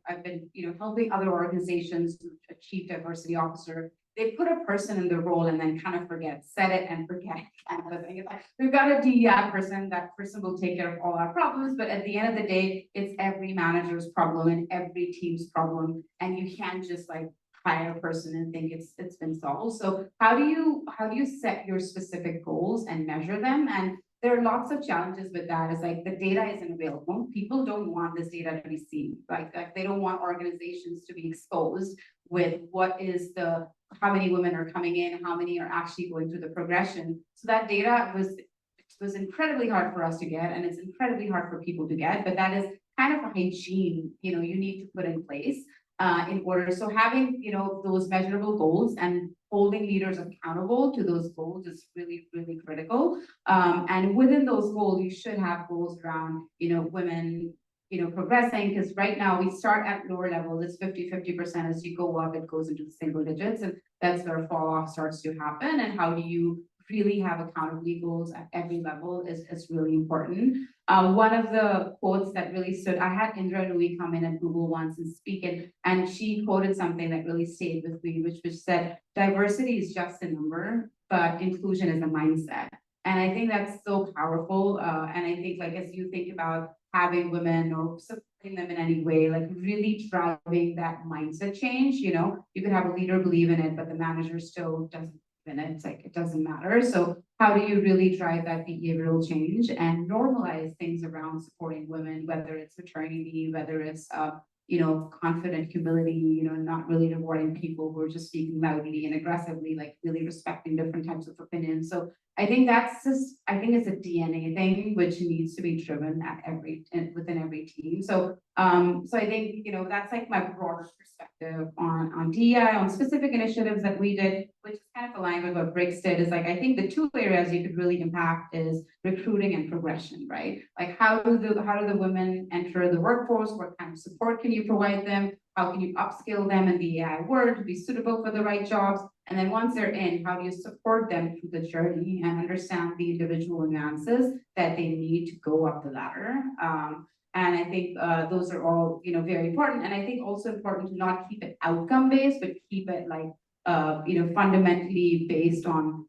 I've been, helping other organizations to achieve diversity officer, they put a person in the role and then kind of set it and forget kind of thing. It's like, we've got a DEI person, that person will take care of all our problems, but at the end of the day, it's every manager's problem and every team's problem, and you can't just like hire a person and think it's been solved. So how do you set your specific goals and measure them? And there are lots of challenges with that. It's like the data isn't available. People don't want this data to be seen. Like they don't want organizations to be exposed with how many women are coming in, how many are actually going through the progression. So that data was incredibly hard for us to get, and it's incredibly hard for people to get, but that is kind of a hygiene, you need to put in place in order. So having, those measurable goals and holding leaders accountable to those goals is really, really critical. And within those goals, you should have goals around, women, progressing, because right now we start at lower levels. It's 50-50%. As you go up, it goes into the single digits, and that's where fall off starts to happen. And how do you really have accountability goals at every level is really important. One of the quotes that really stood, I had Indra Nui come in at Google once and speak it, and she quoted something that really stayed with me, which said, diversity is just a number, but inclusion is a mindset. And I think that's so powerful. And I think like, as you think about having women or supporting them in any way, like really driving that mindset change, you could have a leader believe in it, but the manager still doesn't believe in it. It's like, it doesn't matter. So how do you really drive that behavioral change and normalize things around supporting women, whether it's maternity, whether it's, confident humility, not really rewarding people who are just speaking loudly and aggressively, like really respecting different types of opinions. So I think that's just, I think it's a DNA thing which needs to be driven at within every team. So so I think, you know, that's like my broader perspective on DEI, on specific initiatives that we did, which is kind of aligned with what Brix did. Is like, I think the two areas you could really impact is recruiting and progression, right? Like how do the women enter the workforce? What kind of support can you provide them? How can you upskill them in the AI world to be suitable for the right jobs? And then once they're in, how do you support them through the journey and understand the individual nuances that they need to go up the ladder? And I think those are all, you know, very important. And I think also important to not keep it outcome based, but keep it like, you know, fundamentally based on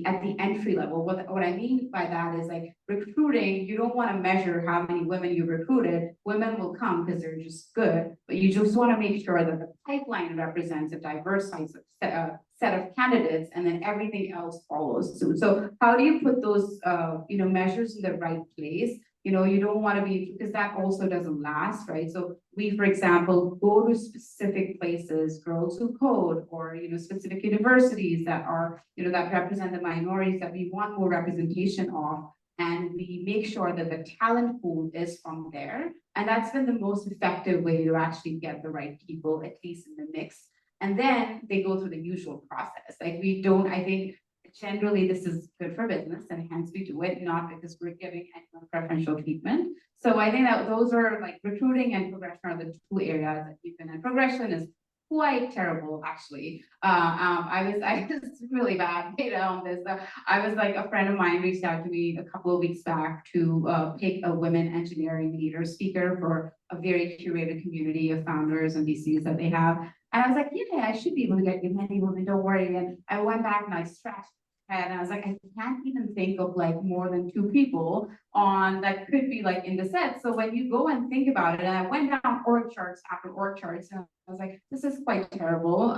at the entry level. What I mean by that is like recruiting, you don't want to measure how many women you recruited. Women will come because they're just good, but you just want to make sure that the pipeline represents a diverse set of candidates, and then everything else follows suit. So how do you put those you know, measures in the right place? You know, you don't want to be, because that also doesn't last, right? So we, for example, go to specific places, Girls Who Code, or, you know, specific universities that are, you know, that represent the minorities that we want more representation of. And we make sure that the talent pool is from there. And that's been the most effective way to actually get the right people, at least in the mix. And then they go through the usual process. Like we don't, I think, generally, this is good for business, and hence we do it, not because we're giving anyone preferential treatment. So I think that those are like recruiting and progression are the two areas that you can, and progression is quite terrible, actually. I was really bad data on this. I was like, a friend of mine reached out to me a couple of weeks back to pick a women engineering leader speaker for a very curated community of founders and VCs that they have. And I was like, yeah, I should be able to get many women, don't worry. And I went back and I scratched my head and I was like, I can't even think of like more than 2 people on that could be like in the set. So when you go and think about it, and I went down org charts after org charts, and I was like, this is quite terrible.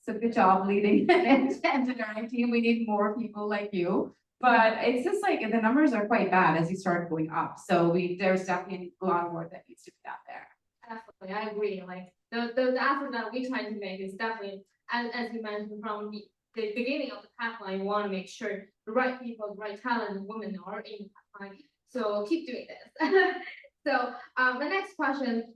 So good job leading an engineering team. We need more people like you. But it's just like the numbers are quite bad as you start going up. So there's definitely a lot of work that needs to be done there. Absolutely, I agree. Like the effort that we're trying to make is definitely, as you mentioned, from the beginning of the pipeline, you want to make sure the right people, the right talent, women are in the pipeline. So keep doing this. So the next question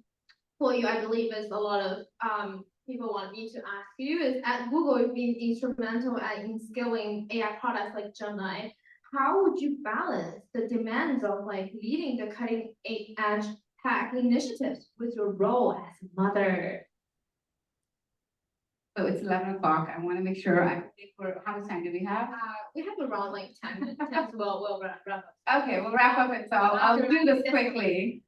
for you, I believe, is a lot of people want me to ask you is, at Google, you've been instrumental in scaling AI products like Gemini. How would you balance the demands of like leading the cutting edge tech initiatives with your role as a mother? So it's 11 o'clock. I want to make sure. I think how much time do we have? We have around like 10 minutes. We'll wrap up. Okay, we'll wrap up it. So I'll do this quickly.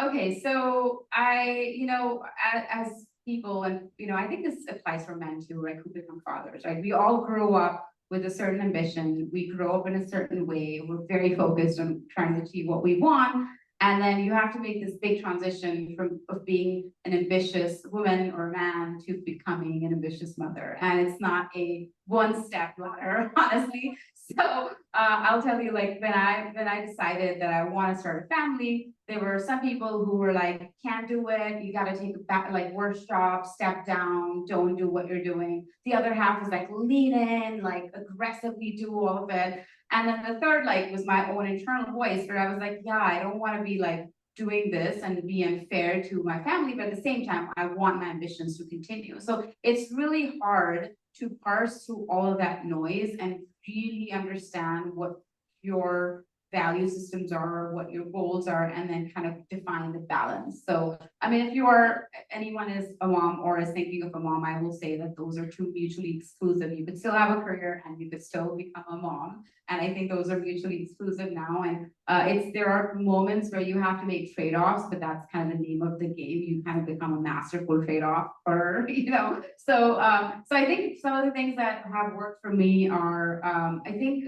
Okay, so you know, as people, and you know, I think this applies for men too, right? Who become fathers, right? We all grew up with a certain ambition. We grow up in a certain way. We're very focused on trying to achieve what we want. And then you have to make this big transition of being an ambitious woman or man to becoming an ambitious mother. And it's not a one-step ladder, honestly. So I'll tell you, like when I decided that I want to start a family, there were some people who were like, can't do it. You got to take it back, like workshop, step down, don't do what you're doing. The other half was like, lean in, like aggressively do all of it. And then the third, like, was my own internal voice where I was like, yeah, I don't want to be like doing this and be unfair to my family, but at the same time, I want my ambitions to continue. So it's really hard to parse through all of that noise and really understand what your value systems are, what your goals are, and then kind of define the balance. So, I mean, if anyone is a mom or is thinking of a mom, I will say that those are two mutually exclusive. You could still have a career and you could still become a mom. And I think those are mutually exclusive now. And there are moments where you have to make trade-offs, but that's kind of the name of the game. You kind of become a masterful trade-off, or, you know, so I think some of the things that have worked for me are, I think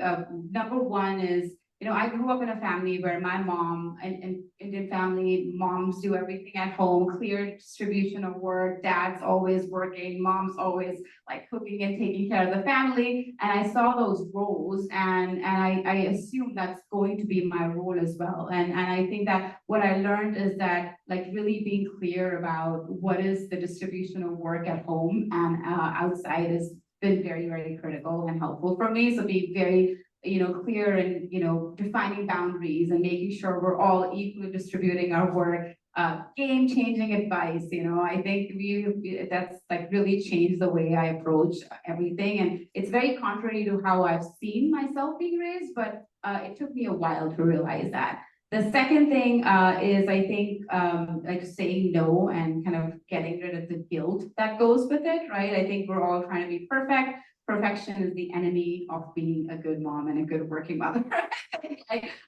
number one is, you know, I grew up in a family where my mom and Indian family, moms do everything at home, clear distribution of work, dad's always working, mom's always like cooking and taking care of the family. And I saw those roles and I assumed that's going to be my role as well. And I think that what I learned is that like really being clear about what is the distribution of work at home and outside is been very, very critical and helpful for me. So be very, clear and, defining boundaries and making sure we're all equally distributing our work. Game-changing advice, I think that's like really changed the way I approach everything. And it's very contrary to how I've seen myself being raised, but it took me a while to realize that. The second thing is I think like saying no and kind of getting rid of the guilt that goes with it, right? I think we're all trying to be perfect. Perfection is the enemy of being a good mom and a good working mother.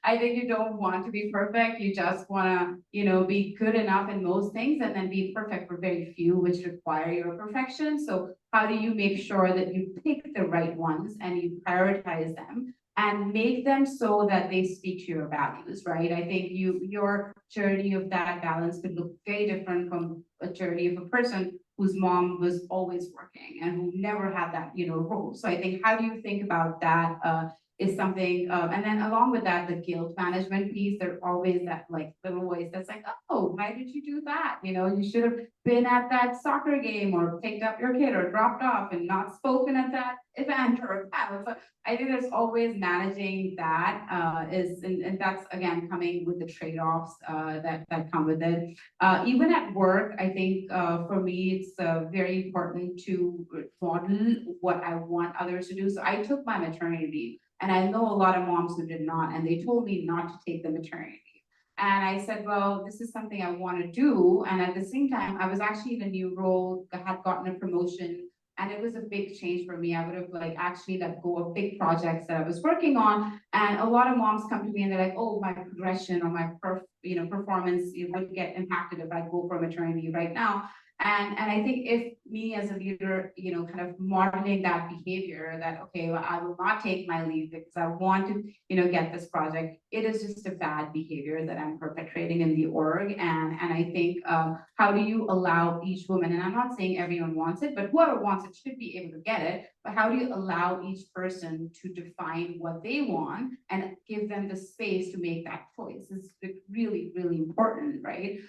I think you don't want to be perfect. You just want to, be good enough in most things and then be perfect for very few, which require your perfection. So how do you make sure that you pick the right ones and you prioritize them and make them so that they speak to your values, right? I think your journey of that balance could look very different from a journey of a person whose mom was always working and who never had that, role. So I think, how do you think about that is something, and then along with that, the guilt management piece, there's always that like little voice that's like, oh, why did you do that? You should have been at that soccer game or picked up your kid or dropped off and not spoken at that event or that. So I think there's always managing that and that's again coming with the trade-offs that come with it. Even at work, I think for me it's very important to model what I want others to do. So I took my maternity leave, and I know a lot of moms who did not, and they told me not to take the maternity leave. And I said, well, this is something I want to do. And at the same time, I was actually in a new role, had gotten a promotion. And it was a big change for me. I would have like actually let go of big projects that I was working on. And a lot of moms come to me and they're like, oh, my progression or my performance, it would get impacted if I go for maternity right now. And I think if me as a leader, kind of modeling that behavior that, okay, well, I will not take my leave because I want to, get this project, it is just a bad behavior that I'm perpetrating in the org. And I think, how do you allow each woman, and I'm not saying everyone wants it, but whoever wants it should be able to get it, but how do you allow each person to define what they want and give them the space to make that choice? It's really, really important, right?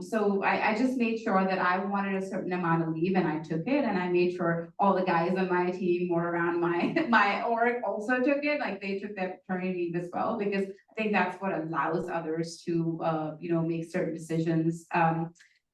So I just made sure that I wanted a certain amount of leave and I took it, and I made sure all the guys on my team or around my org also took it, like they took that paternity leave as well, because I think that's what allows others to make certain decisions.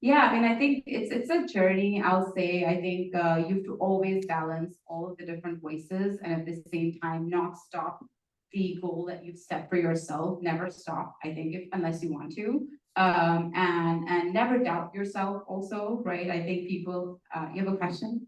Yeah, I mean, I think it's a journey, I'll say. I think you have to always balance all of the different voices and at the same time not stop the goal that you've set for yourself. Never stop, I think, unless you want to. And never doubt yourself also, right? I think people, you have a question?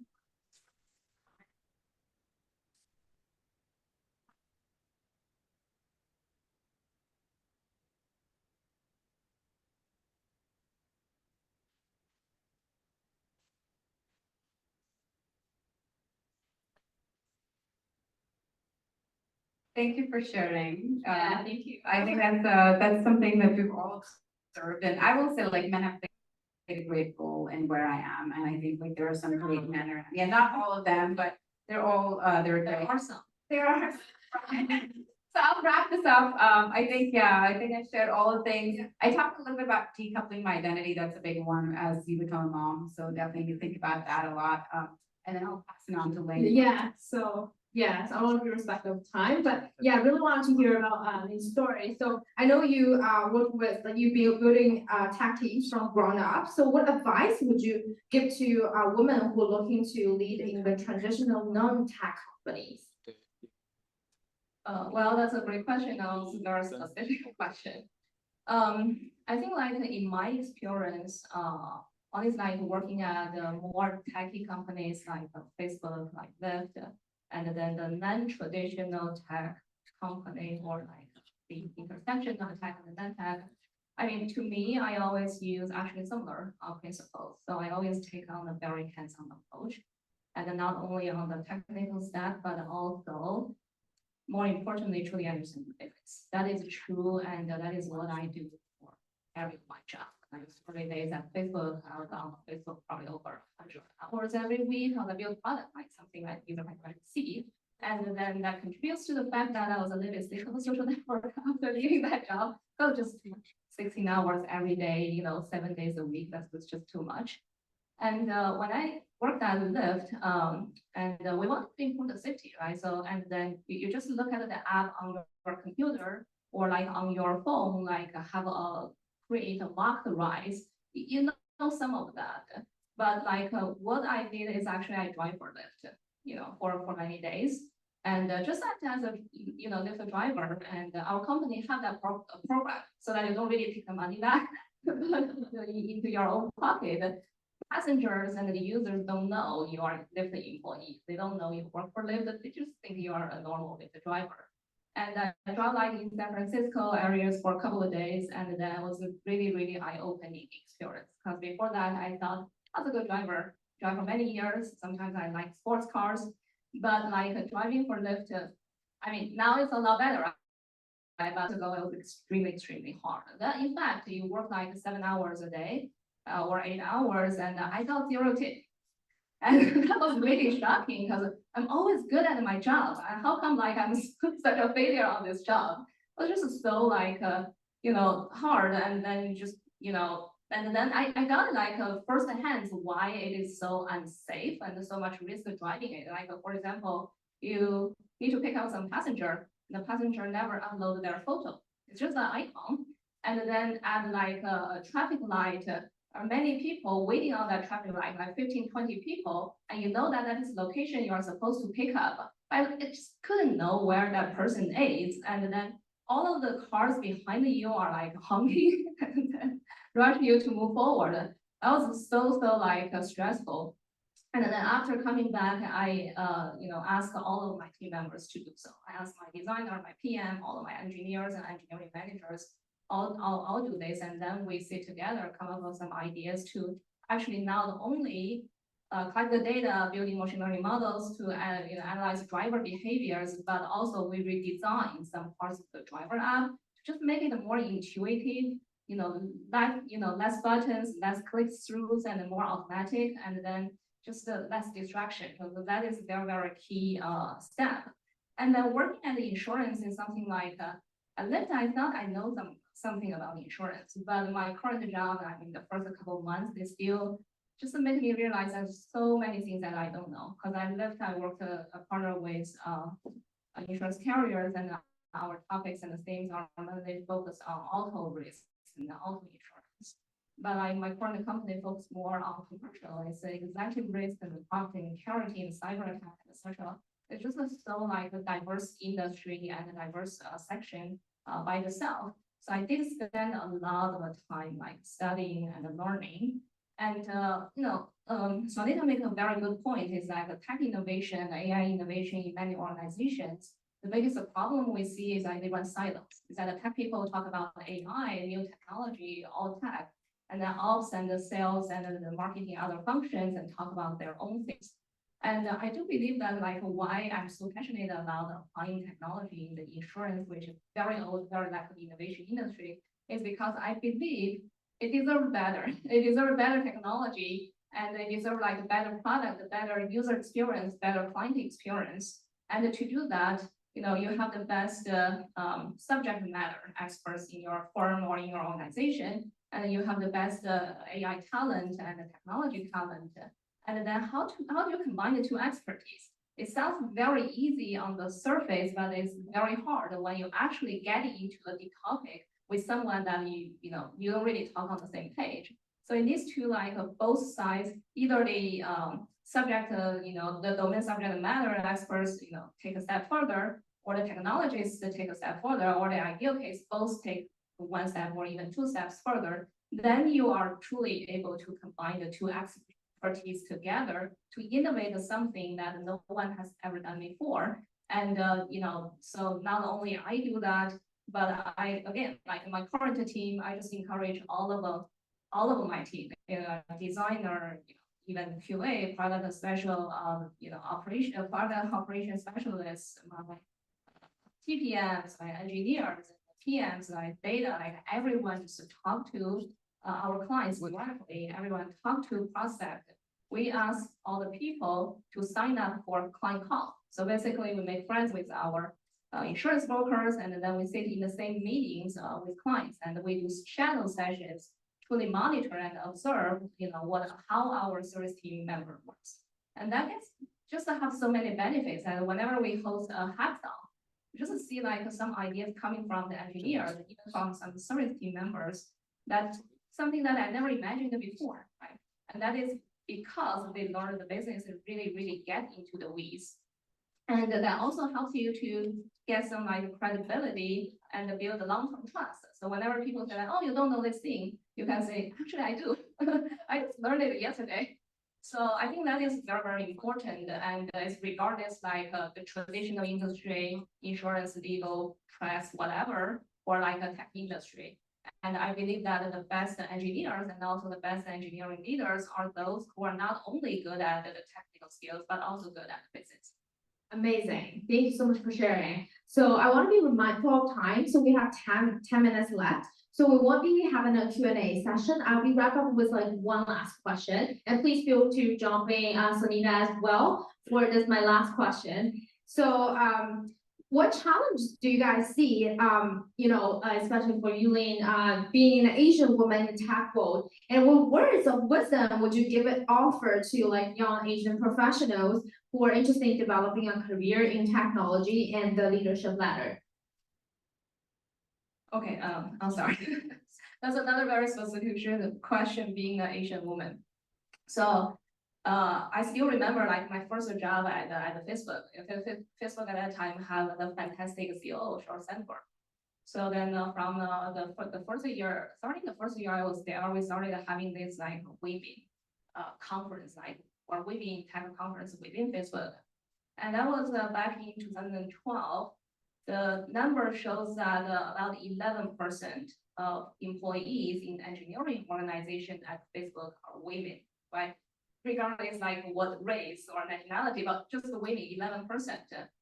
Thank you for sharing. Thank you. I think that's something that we've all observed, and I will say, like, men have played a great role in where I am, and I think like there are some great men around. Yeah, not all of them, but they're all they're There great. are some. There are. So I'll wrap this up. I think I shared all the things. I talked a little bit about decoupling my identity. That's a big one as you become a mom. So definitely think about that a lot. And then I'll pass it on to Lane. Yeah, so yes, I want to be respectful of time, but yeah, I really wanted to hear about his story. So I know you work with like you building tech teams from ground up. So what advice would you give to women who are looking to lead in the traditional non-tech companies? Well, that's a great question. Also, very specific question. I think like in my experience, honestly, like working at more techy companies like Facebook, like Lyft, and then the non-traditional tech company or like the intersection of tech and non-tech. I mean, to me, I always use actually similar principles. So I always take on a very hands-on approach, and then not only on the technical stack, but also more importantly, truly understand the business. That is true, and that is what I do for every my job. Like 40 days at Facebook, I was on Facebook probably over 100 hours every week on the build product, like something that you might see. And then that contributes to the fact that I was a little bit sick of the social network after leaving that job. So just 16 hours every day, 7 days a week, that's just too much. And when I worked at Lyft, and we want to improve the safety, right? So, and then you just look at the app on your computer or like on your phone, like have a create a mock rides. You know some of that, but like what I did is actually I drive for Lyft, for many days. And just act as a Lyft driver, and our company have that program so that you don't really take the money back into your own pocket. Passengers and the users don't know you are a Lyft employee. They don't know you work for Lyft. They just think you are a normal Lyft driver. And I drove like in San Francisco areas for a couple of days, and then it was a really, really eye-opening experience. Because before that, I thought I was a good driver, drive for many years. Sometimes I like sports cars, but like driving for Lyft, I mean, now it's a lot better. About ago, it was extremely hard. That in fact, you work like 7 hours a day or 8 hours, and I got 0 tip. And that was really shocking because I'm always good at my job. And how come like I'm such a failure on this job? It was just so like hard, and then just and then I got like first hand why it is so unsafe and so much risk of driving it. Like for example, you need to pick up some passenger. The passenger never upload their photo. It's just an icon. And then at like a traffic light, many people waiting on that traffic light, like 15, 20 people, and you know that is the location you are supposed to pick up, but it just couldn't know where that person is. And then all of the cars behind you are like honking and then rush you to move forward. That was so like stressful. And then after coming back, I asked all of my team members to do so. I asked my designer, my PM, all of my engineers and engineering managers, all do this, and then we sit together, come up with some ideas to actually not only collect the data, building machine learning models to analyze driver behaviors, but also we redesign some parts of the driver app to just make it more intuitive, less buttons, less click-throughs, and more automatic, and then just less distraction. So that is very key step. And then working at the insurance is something like at Lyft, I thought I know something about insurance, but my current job, I mean, the first couple of months, they still just make me realize there's so many things that I don't know. Because at Lyft, I worked a partner with insurance carriers, and our topics and the themes are mainly focused on auto risks and auto insurance. But like my current company focuses more on commercial, it's executive risk and property, quarantine, cyber attack, etc. It's just so like a diverse industry and a diverse section by itself. So I did spend a lot of time like studying and learning. And Sonita make a very good point is that the tech innovation, AI innovation in many organizations, the biggest problem we see is that they run silos. Is that the tech people talk about AI, new technology, all tech, and then ops and the sales and the marketing other functions and talk about their own things. And I do believe that like why I'm so passionate about applying technology in the insurance, which is very old, very lack of innovation industry, is because I believe it deserves better. It deserves better technology, and it deserves like a better product, a better user experience, better client experience. And to do that, you have the best subject matter experts in your firm or in your organization, and you have the best AI talent and the technology talent. And then how do you combine the two expertise? It sounds very easy on the surface, but it's very hard when you actually get into the topic with someone that you don't really talk on the same page. So it needs to like both sides, either the subject, the domain subject matter experts, take a step further, or the technologists to take a step further, or the ideal case, both take one step or even 2 steps further. Then you are truly able to combine the two expertise together to innovate something that no one has ever done before. And so not only I do that, but I again, like my current team, I just encourage all of my team, designer, even QA, product special, product operation specialists, my TPMs, my engineers, PMs, like data, like everyone just talk to our clients directly, everyone talk to prospect. We ask all the people to sign up for client call. So basically we make friends with our insurance brokers, and then we sit in the same meetings with clients, and we do shadow sessions truly monitor and observe, how our service team member works. And that is just have so many benefits. And whenever we host a hackathon, just see like some ideas coming from the engineers, even from some service team members, that's something that I never imagined before, right? And that is because they learn the business and really get into the weeds. And that also helps you to get some like credibility and build a long-term trust. So whenever people say, oh, you don't know this thing, you can say, actually, I do. I just learned it yesterday. So I think that is very important, and it's regardless like the traditional industry, insurance, legal, press, whatever, or like a tech industry. And I believe that the best engineers and also the best engineering leaders are those who are not only good at the technical skills, but also good at business. Amazing. Thank you so much for sharing. So I want to be mindful of time. So we have 10 minutes left. So we won't be having a Q&A session. I'll be wrap up with like one last question. And please feel to jump in, Sonita, as well, for this my last question. So what challenges do you guys see, especially for you, Lynn, being an Asian woman in tech world? And what words of wisdom would you offer to like young Asian professionals who are interested in developing a career in technology and the leadership ladder? Okay, I'm sorry. That's another very specific question, being an Asian woman. So I still remember like my first job at Facebook. Facebook at that time had the fantastic CEO, Sandberg. So then from the first year, starting the first year I was there, we started having this like women conference, like or women tech conference within Facebook. And that was back in 2012. The number shows that about 11% of employees in engineering organization at Facebook are women, right? Regardless like what race or nationality, but just the women, 11%,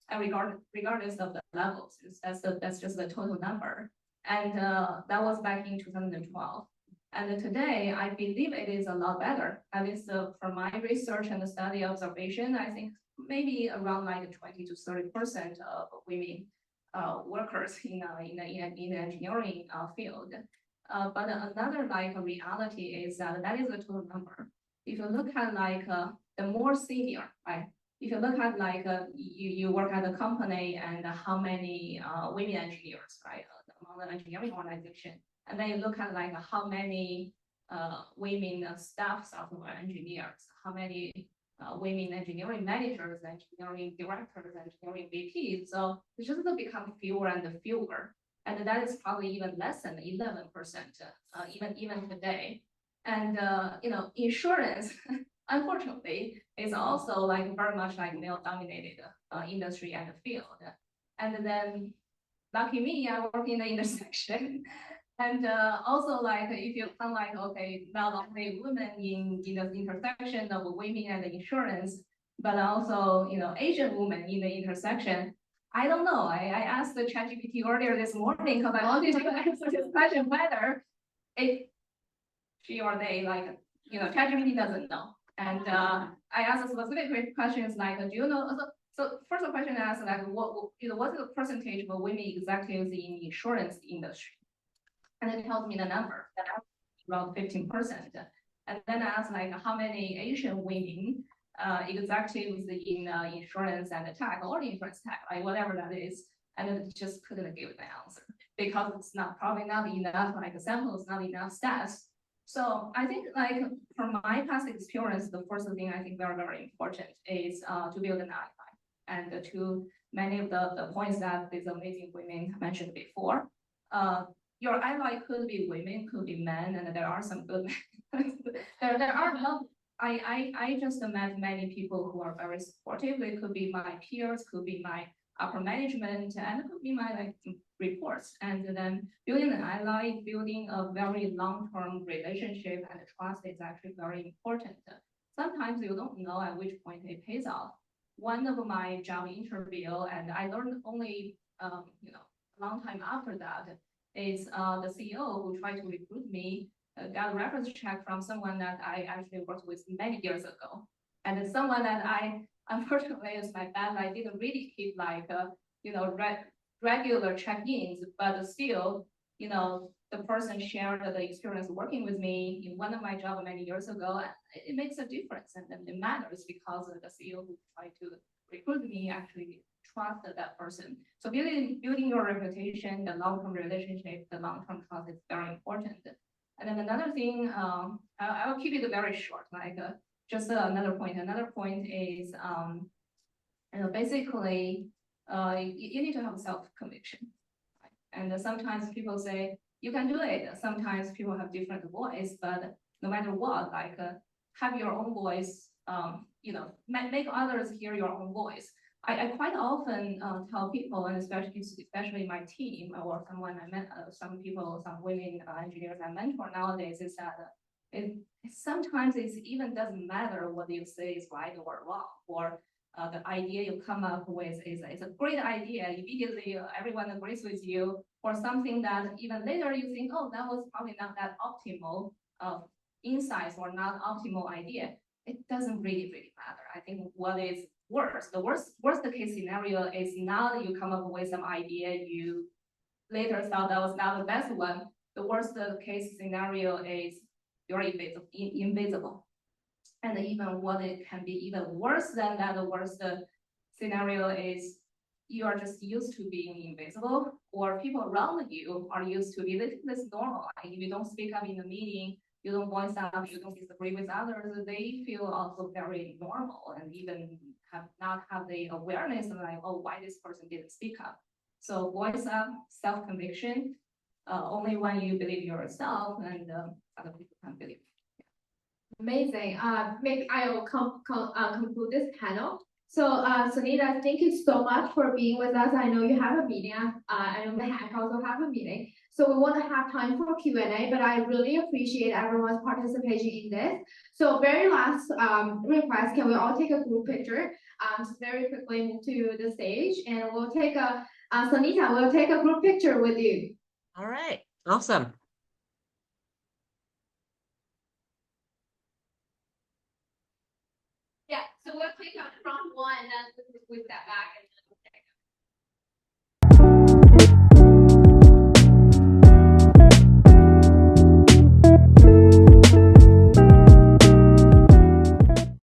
and regardless of the levels, that's just the total number. And that was back in 2012. And today, I believe it is a lot better. At least from my research and the study observation, I think maybe around like 20 to 30% of women workers in the engineering field. But another like reality is that is a total number. If you look at like the more senior, right? If you look at like you work at a company and how many women engineers, right, among the engineering organization, and then you look at like how many women staff software engineers, how many women engineering managers, engineering directors, engineering VPs. So it just become fewer and fewer, and that is probably even less than 11%, even today. And insurance, unfortunately, is also like very much like male-dominated industry and field. And then, lucky me, I work in the intersection. And also, like, if you count, like, okay, not only women in the intersection of women and insurance, but also, Asian women in the intersection. I don't know. I asked the ChatGPT earlier this morning because I wanted to answer this question whether she or they, like, ChatGPT doesn't know. And I asked a specific questions like, do you know? So first question I asked, like, what's the percentage of women executives in insurance industry? And it tells me the number, that around 15%. And then I asked like how many Asian women executives in insurance and tech or insurance tech, like whatever that is, and it just couldn't give the answer because it's probably not enough, like samples, not enough stats. So I think like from my past experience, the first thing I think very important is to build an ally, and to many of the points that these amazing women mentioned before. Your ally could be women, could be men, and there are some good men. there are not. I just met many people who are very supportive. It could be my peers, could be my upper management, and it could be my like reports. And then building an ally, building a very long-term relationship and trust is actually very important. Sometimes you don't know at which point it pays off. One of my job interview, and I learned only a long time after that, is the CEO who tried to recruit me got a reference check from someone that I actually worked with many years ago. And someone that unfortunately, is my bad, I didn't really keep like, regular check-ins, but still, you know, the person shared the experience working with me in one of my jobs many years ago, it makes a difference and it matters because the CEO who tried to recruit me actually trusted that person. So building your reputation, the long-term relationship, the long-term trust is very important. And then another thing, I'll keep it very short, like just another point. Another point is, you know, basically, you need to have self-conviction. And sometimes people say, you can do it. Sometimes people have different voice, but no matter what, like have your own voice, you know, make others hear your own voice. I quite often tell people, and especially my team or someone I met, some people, some women engineers I mentor nowadays, is that sometimes it even doesn't matter what you say is right or wrong, or the idea you come up with is a great idea. Immediately, everyone agrees with you, or something that even later you think, oh, that was probably not that optimal insights or not optimal idea. It doesn't really matter. I think what is worse, the worst case scenario is not you come up with some idea you later thought that was not the best one. The worst case scenario is you're invisible. And even what it can be even worse than that, the worst scenario is you are just used to being invisible, or people around you are used to be this normal. Like if you don't speak up in the meeting, you don't voice out, you don't disagree with others, they feel also very normal and even not have the awareness of like, oh, why this person didn't speak up. So voice up, self-conviction, only when you believe yourself and other people can believe. Amazing. Maybe I will conclude this panel. So, Sunita, thank you so much for being with us. I know you have a meeting. I know the hack also have a meeting. So we want to have time for Q&A, but I really appreciate everyone's participation in this. So very last request, can we all take a group picture? Just very quickly move to the stage, and we'll take a, Sunita, we'll take a group picture with you. All right, awesome. Yeah, so we'll take up front one, and then we step back and